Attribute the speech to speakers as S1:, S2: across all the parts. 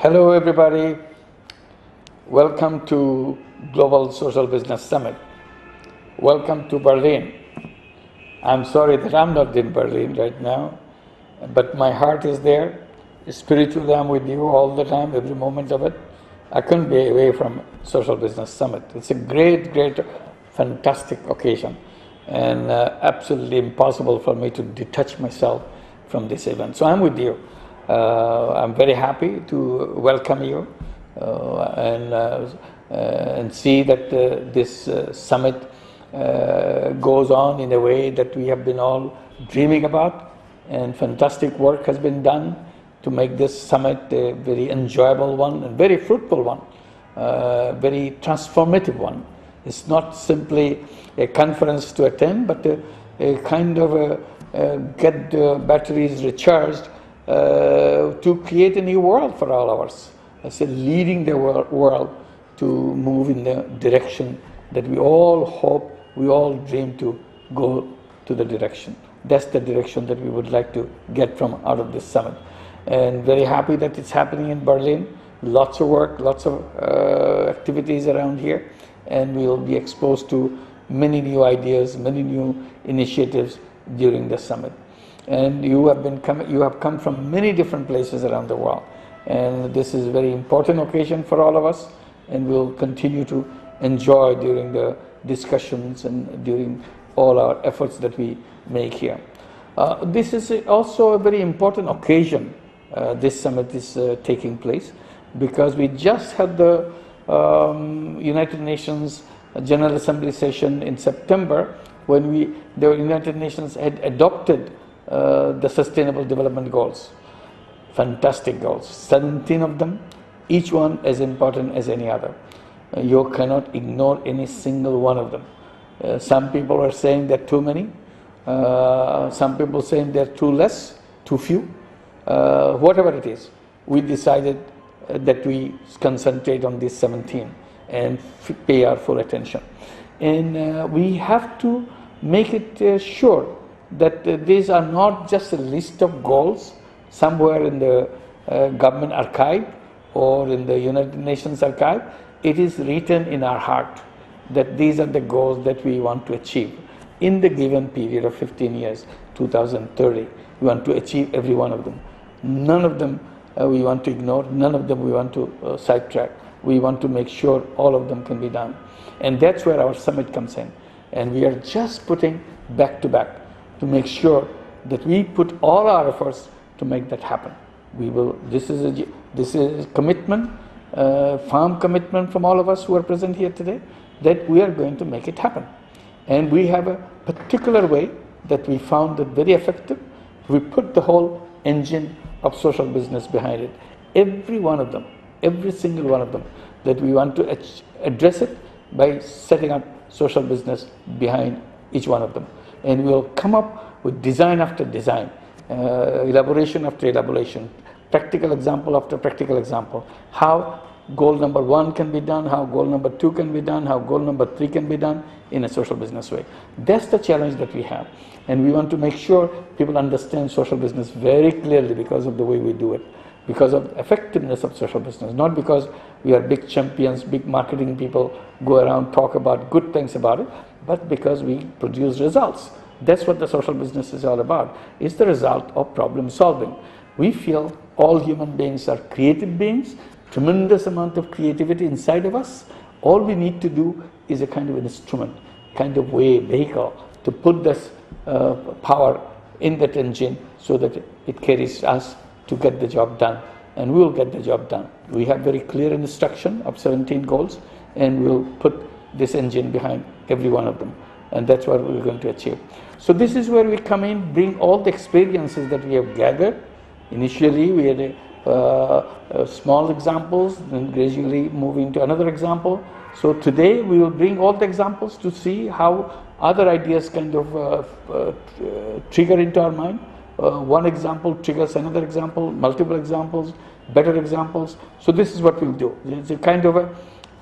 S1: Hello everybody, welcome to Global Social Business Summit. Welcome to Berlin. I'm sorry that I'm not in Berlin right now, but my heart is there. Spiritually I'm with you all the time, every moment of it. I couldn't be away from Social Business Summit. It's a great, fantastic occasion and absolutely impossible for me to detach myself from this event. So I'm with you. I'm very happy to welcome you and see that this summit goes on in a way that we have been all dreaming about, and fantastic work has been done to make this summit a very enjoyable one and very fruitful one, very transformative one. It's not simply a conference to attend, but a kind of get the batteries recharged to create a new world for all of us. I say leading the world to move in the direction that we all hope, we all dream to go to the direction. That's the direction that we would like to get from out of this summit. And very happy that it's happening in Berlin. Lots of work, lots of activities around here, and we will be exposed to many new ideas, many new initiatives during the summit. And you have come from many different places around the world, and this is a very important occasion for all of us, and we'll continue to enjoy during the discussions and during all our efforts that we make here. This is also a very important occasion. This summit is taking place because we just had the United Nations General Assembly session in September, when the United Nations had adopted the Sustainable Development Goals. Fantastic goals, 17 of them, each one as important as any other. You cannot ignore any single one of them. Some people are saying they're too many, some people saying they're too less, too few. Whatever it is, we decided that we concentrate on these 17 and pay our full attention. And we have to make it sure that these are not just a list of goals somewhere in the government archive or in the United Nations archive. It is written in our heart that these are the goals that we want to achieve in the given period of 15 years, 2030. We want to achieve every one of them. None of them we want to ignore, none of them we want to sidetrack. We want to make sure all of them can be done. And that's where our summit comes in. And we are just putting back to back to make sure that we put all our efforts to make that happen. We will. This is a commitment, firm commitment from all of us who are present here today, that we are going to make it happen. And we have a particular way that we found that very effective. We put the whole engine of social business behind it. Every one of them, every single one of them, that we want to address it by setting up social business behind each one of them. And we'll come up with design after design, elaboration after elaboration, practical example after practical example, how goal number 1 can be done, how goal number 2 can be done, how goal number 3 can be done in a social business way. That's the challenge that we have. And we want to make sure people understand social business very clearly because of the way we do it, because of the effectiveness of social business, not because we are big champions, big marketing people, go around, talk about good things about it, but because we produce results. That's what the social business is all about. It's the result of problem solving. We feel all human beings are creative beings, tremendous amount of creativity inside of us. All we need to do is a kind of an instrument, kind of way, vehicle, to put this power in that engine so that it carries us to get the job done. And we will get the job done. We have very clear instruction of 17 goals, and we'll put this engine behind every one of them. And that's what we're going to achieve. So this is where we come in, bring all the experiences that we have gathered. Initially, we had small examples, then gradually moving to another example. So today, we will bring all the examples to see how other ideas kind of trigger into our mind. One example triggers another example, multiple examples, better examples. So this is what we'll do. It's a kind of a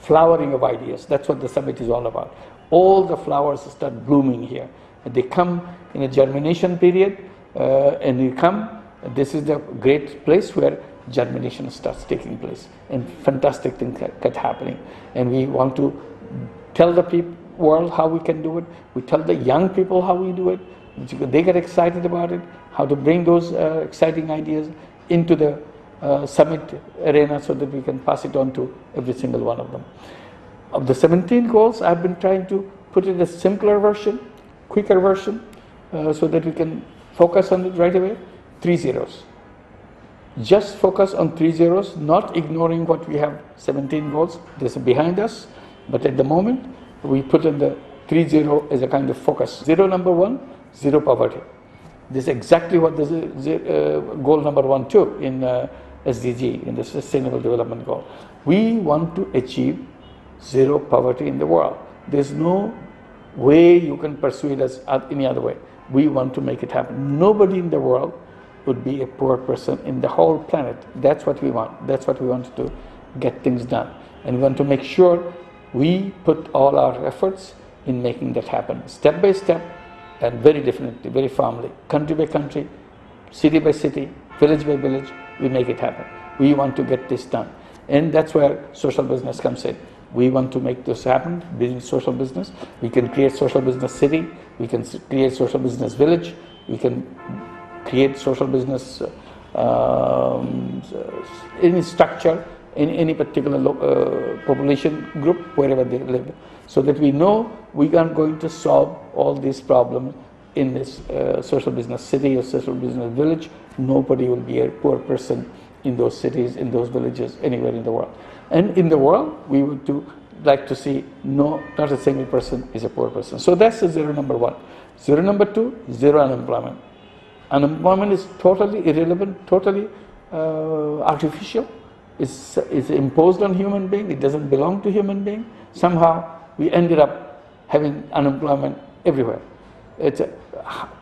S1: flowering of ideas. That's what the summit is all about. All the flowers start blooming here. They come in a germination period, and they come. This is the great place where germination starts taking place and fantastic things get happening. And we want to tell the world how we can do it. We tell the young people how we do it. They get excited about it, how to bring those exciting ideas into the summit arena so that we can pass it on to every single one of them. Of the 17 goals, I've been trying to put it a simpler version, quicker version, so that we can focus on it right away. 3 zeros. Just focus on 3 zeros, not ignoring what we have 17 goals. This is behind us, but at the moment, we put in the 3-0 as a kind of focus. Zero number 1, zero poverty. This is exactly what the goal number 1 too in SDG, in the Sustainable Development Goal. We want to achieve zero poverty in the world. There's no way you can persuade us any other way. We want to make it happen. Nobody in the world would be a poor person in the whole planet. That's what we want. That's what we want to get things done. And we want to make sure we put all our efforts in making that happen, step by step, and very definitely, very firmly, country by country, city by city, village by village, we make it happen. We want to get this done. And that's where social business comes in. We want to make this happen, business, social business. We can create social business city, we can create social business village, we can create social business any structure in any particular population group, wherever they live, so that we know we are going to solve all these problems in this social business city or social business village. Nobody will be a poor person in those cities, in those villages, anywhere in the world. And in the world, we would like to see not a single person is a poor person. So that's the zero number 1. Zero number 2, zero unemployment. Unemployment is totally irrelevant, totally artificial. It's imposed on human being. It doesn't belong to human being. Somehow we ended up having unemployment everywhere. It's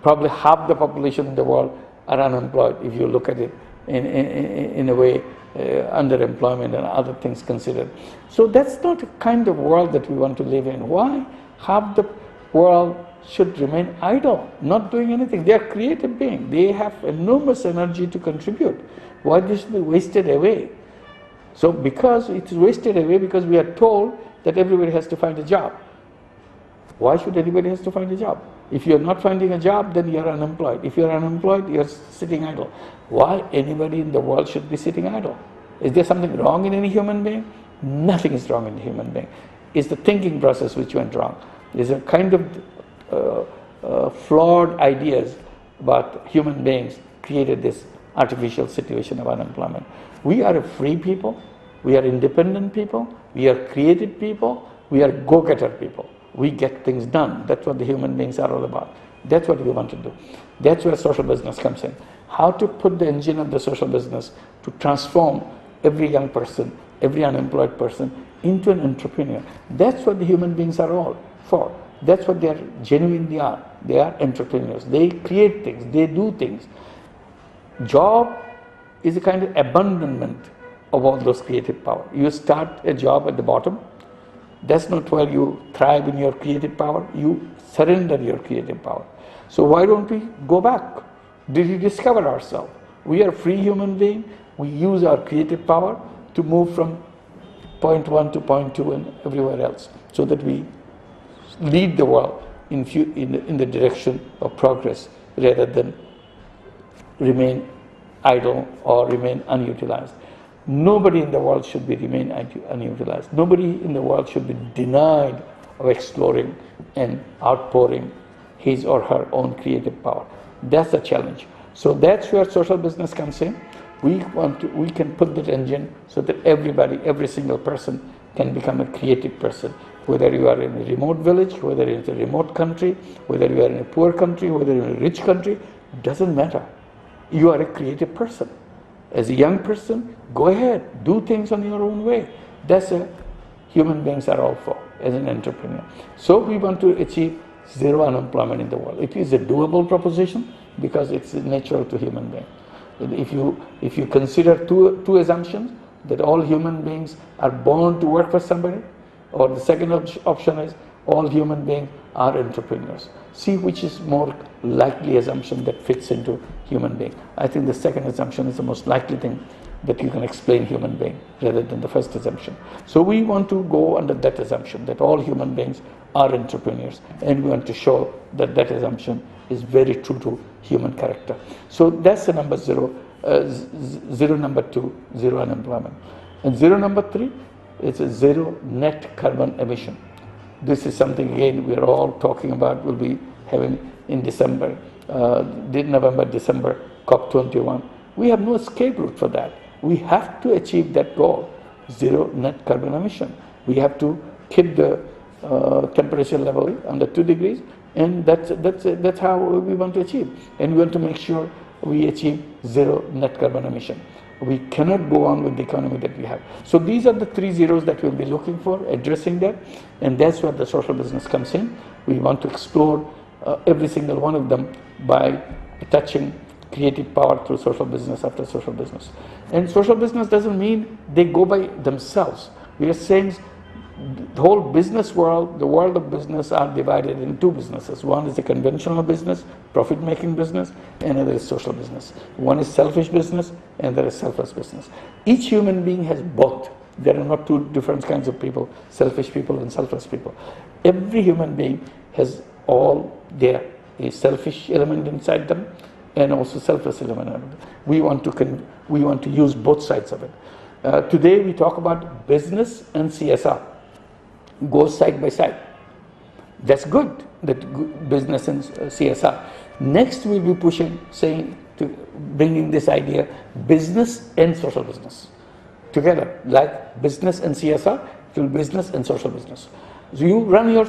S1: probably half the population in the world are unemployed if you look at it in a way, underemployment and other things considered. So that's not the kind of world that we want to live in. Why? Half the world should remain idle, not doing anything. They are creative beings. They have enormous energy to contribute. Why this should be wasted away? So because it is wasted away because we are told that everybody has to find a job. Why should anybody has to find a job? If you are not finding a job, then you are unemployed. If you are unemployed, you are sitting idle. Why anybody in the world should be sitting idle? Is there something wrong in any human being? Nothing is wrong in the human being. It's the thinking process which went wrong. There's a kind of flawed ideas about human beings created this artificial situation of unemployment. We are a free people. We are independent people. We are creative people. We are go-getter people. We get things done. That's what the human beings are all about. That's what we want to do. That's where social business comes in. How to put the engine of the social business to transform every young person, every unemployed person into an entrepreneur. That's what the human beings are all for. That's what they are genuinely are. They are entrepreneurs. They create things. They do things. Job is a kind of abandonment of all those creative power. You start a job at the bottom. That's not where you thrive in your creative power. You surrender your creative power. So why don't we go back? Did we discover ourselves? We are free human beings. We use our creative power to move from point 1 to point 2 and everywhere else, so that we lead the world in the direction of progress rather than remain idle or remain unutilized. Nobody in the world should remain unutilized. Nobody in the world should be denied of exploring and outpouring his or her own creative power. That's the challenge. So that's where social business comes in. We can put that engine so that everybody, every single person can become a creative person. Whether you are in a remote village, whether it's a remote country, whether you are in a poor country, whether you're in a rich country, doesn't matter. You are a creative person. As a young person, go ahead, do things on your own way. That's what human beings are all for, as an entrepreneur. So we want to achieve zero unemployment in the world. It is a doable proposition because it's natural to human beings. If you consider two assumptions, that all human beings are born to work for somebody, or the second option is all human beings are entrepreneurs. See which is more likely assumption that fits into human being. I think the second assumption is the most likely thing that you can explain human being rather than the first assumption. So we want to go under that assumption that all human beings are entrepreneurs, and we want to show that that assumption is very true to human character. So that's the number zero. Zero number two, zero unemployment. And zero number three, it's a zero net carbon emission. This is something, again, we're all talking about, we'll be having in December, November, December, COP21. We have no escape route for that. We have to achieve that goal, zero net carbon emission. We have to keep the temperature level under 2 degrees, and that's how we want to achieve. And we want to make sure we achieve zero net carbon emission. We cannot go on with the economy that we have. So these are the 3 zeros that we'll be looking for, addressing that, and that's where the social business comes in. We want to explore every single one of them by touching creative power through social business after social business. And social business doesn't mean they go by themselves. We are saying the whole business world, the world of business, are divided in 2 businesses. One is the conventional business, profit-making business, and another is social business. One is selfish business, and there is selfless business. Each human being has both. There are not 2 different kinds of people, selfish people and selfless people. Every human being has all there, a selfish element inside them, and also selfless element. We want to use both sides of it. Today we talk about business and CSR. Goes side by side. That's good, that business and CSR. Next we'll be pushing, saying, to bringing this idea, business and social business together, like business and CSR to business and social business. So you run your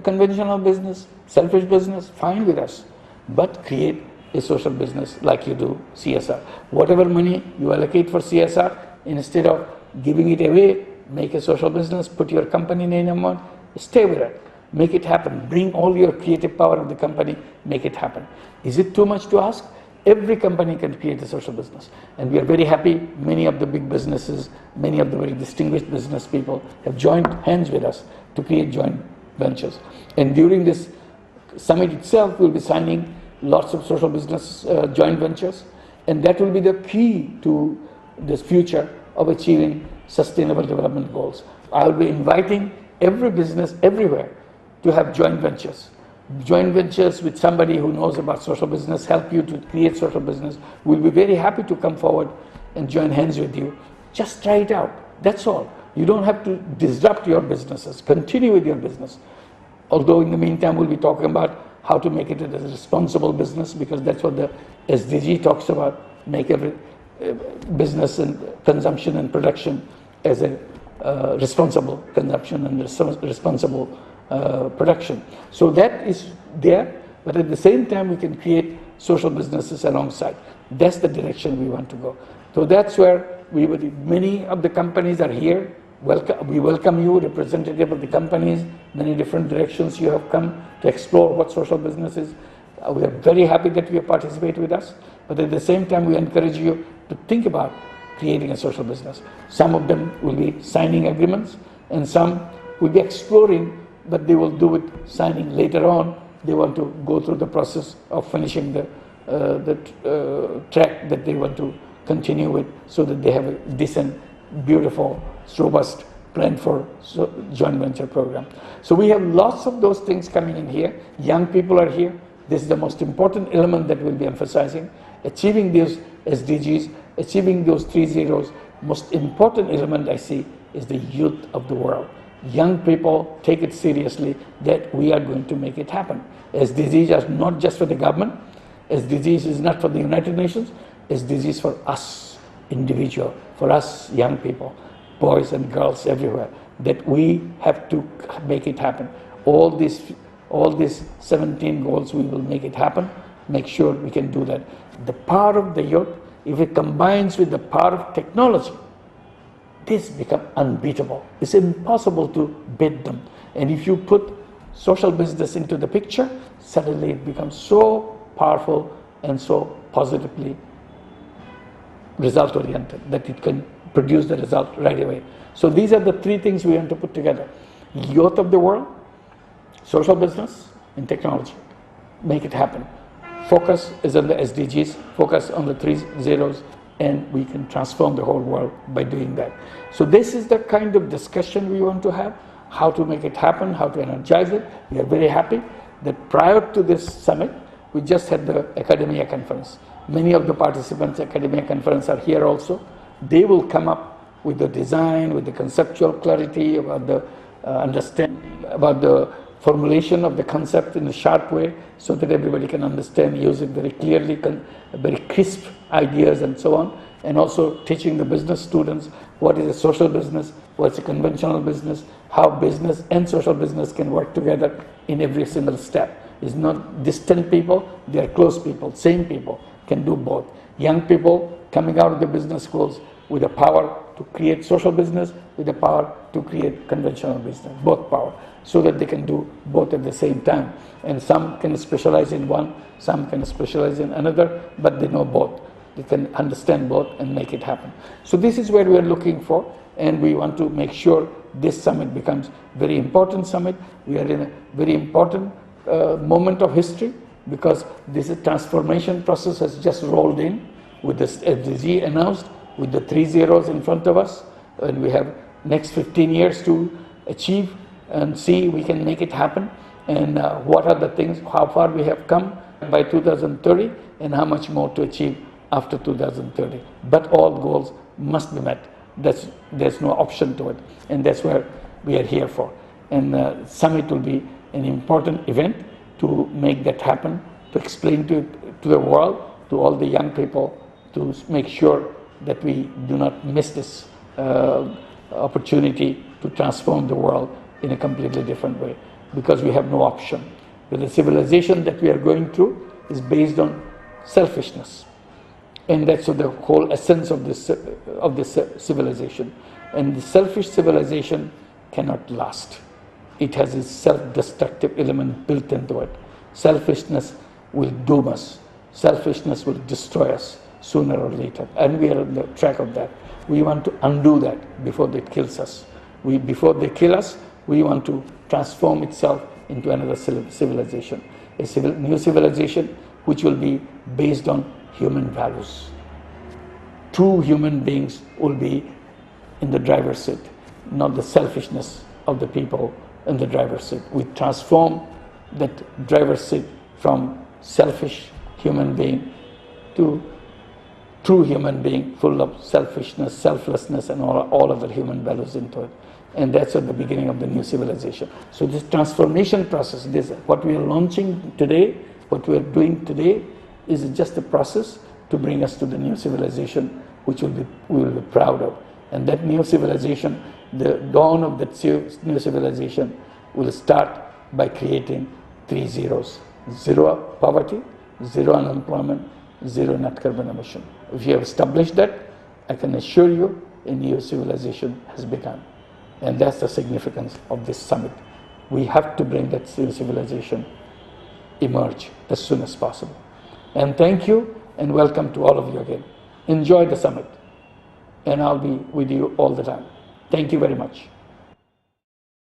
S1: conventional business, selfish business, fine with us, but create a social business like you do CSR. Whatever money you allocate for CSR, instead of giving it away, make a social business, put your company name on, stay with it, make it happen, bring all your creative power of the company, make it happen. Is it too much to ask? Every company can create a social business, and we are very happy many of the big businesses, many of the very distinguished business people have joined hands with us to create joint ventures. And during this summit itself, we'll be signing lots of social business joint ventures, and that will be the key to this future of achieving sustainable development goals. I will be inviting every business everywhere to have joint ventures. Joint ventures with somebody who knows about social business, help you to create social business. We'll be very happy to come forward and join hands with you. Just try it out. That's all. You don't have to disrupt your businesses. Continue with your business. Although in the meantime, we'll be talking about how to make it as a responsible business, because that's what the SDG talks about, make every business and consumption and production as a responsible consumption and responsible production. So that is there, but at the same time we can create social businesses alongside. That's the direction we want to go. So that's where many of the companies are here. We welcome you, representative of the companies, many different directions you have come to explore what social business is. We are very happy that you participate with us, but at the same time we encourage you to think about creating a social business. Some of them will be signing agreements, and some will be exploring, but they will do it signing later on. They want to go through the process of finishing the track that they want to continue with, so that they have a decent, beautiful, robust plan for joint venture program. So we have lots of those things coming in here. Young people are here. This is the most important element that we'll be emphasizing. Achieving these SDGs, achieving those 3 zeros, most important element I see is the youth of the world. Young people take it seriously that we are going to make it happen. SDGs are not just for the government. SDGs is not for the United Nations. SDGs for us, individual, for us young people, boys and girls everywhere, that we have to make it happen. All these 17 goals, we will make it happen, make sure we can do that. The power of the youth, if it combines with the power of technology, this becomes unbeatable. It's impossible to beat them. And if you put social business into the picture, suddenly it becomes so powerful and so positively result-oriented that it can produce the result right away. So these are the 3 things we want to put together. Youth of the world, social business, and technology. Make it happen. Focus is on the SDGs, focus on the 3 zeros, and we can transform the whole world by doing that. So this is the kind of discussion we want to have, how to make it happen, how to energize it. We are very happy that prior to this summit, we just had the academia conference. Many of the participants academia conference are here also. They will come up with the design, with the conceptual clarity about the understanding, about the formulation of the concept in a sharp way, so that everybody can understand, use it very clearly, very crisp ideas and so on, and also teaching the business students what is a social business, what's a conventional business, how business and social business can work together in every single step. It's not distant people, they are close people, same people can do both. Young people coming out of the business schools with the power to create social business, with the power to create conventional business, both power, so that they can do both at the same time. And some can specialize in one, some can specialize in another, but they know both. They can understand both and make it happen. So this is where we are looking for, and we want to make sure this summit becomes very important summit. We are in a very important moment of history, because this transformation process has just rolled in with this SDG announced, with the 3 zeros in front of us, and we have next 15 years to achieve and see we can make it happen, and what are the things, how far we have come by 2030, and how much more to achieve after 2030. But all goals must be met. There's no option to it, and that's where we are here for. And summit will be an important event to make that happen, to explain to the world, to all the young people, to make sure that we do not miss this opportunity to transform the world in a completely different way, because we have no option. The civilization that we are going through is based on selfishness, and that's the whole essence of this civilization. And the selfish civilization cannot last. It has a self-destructive element built into it. Selfishness will doom us. Selfishness will destroy us sooner or later, and we are on the track of that. We want to undo that before it kills us. Before they kill us, we want to transform itself into another civilization, new civilization which will be based on human values. True human beings will be in the driver's seat, not the selfishness of the people in the driver's seat. We transform that driver's seat from selfish human being to true human being, full of selfishness, selflessness, and all other human values into it. And that's at the beginning of the new civilization. So this transformation process, what we are launching today, what we are doing today, is just a process to bring us to the new civilization, which we will be proud of. And that new civilization, the dawn of that new civilization, will start by creating 3 zeros. 0 poverty, 0 unemployment, 0 net carbon emission. If you have established that, I can assure you a new civilization has begun. And that's the significance of this summit. We have to bring that civilization emerge as soon as possible. And thank you, and welcome to all of you again. Enjoy the summit, and I'll be with you all the time. Thank you very much.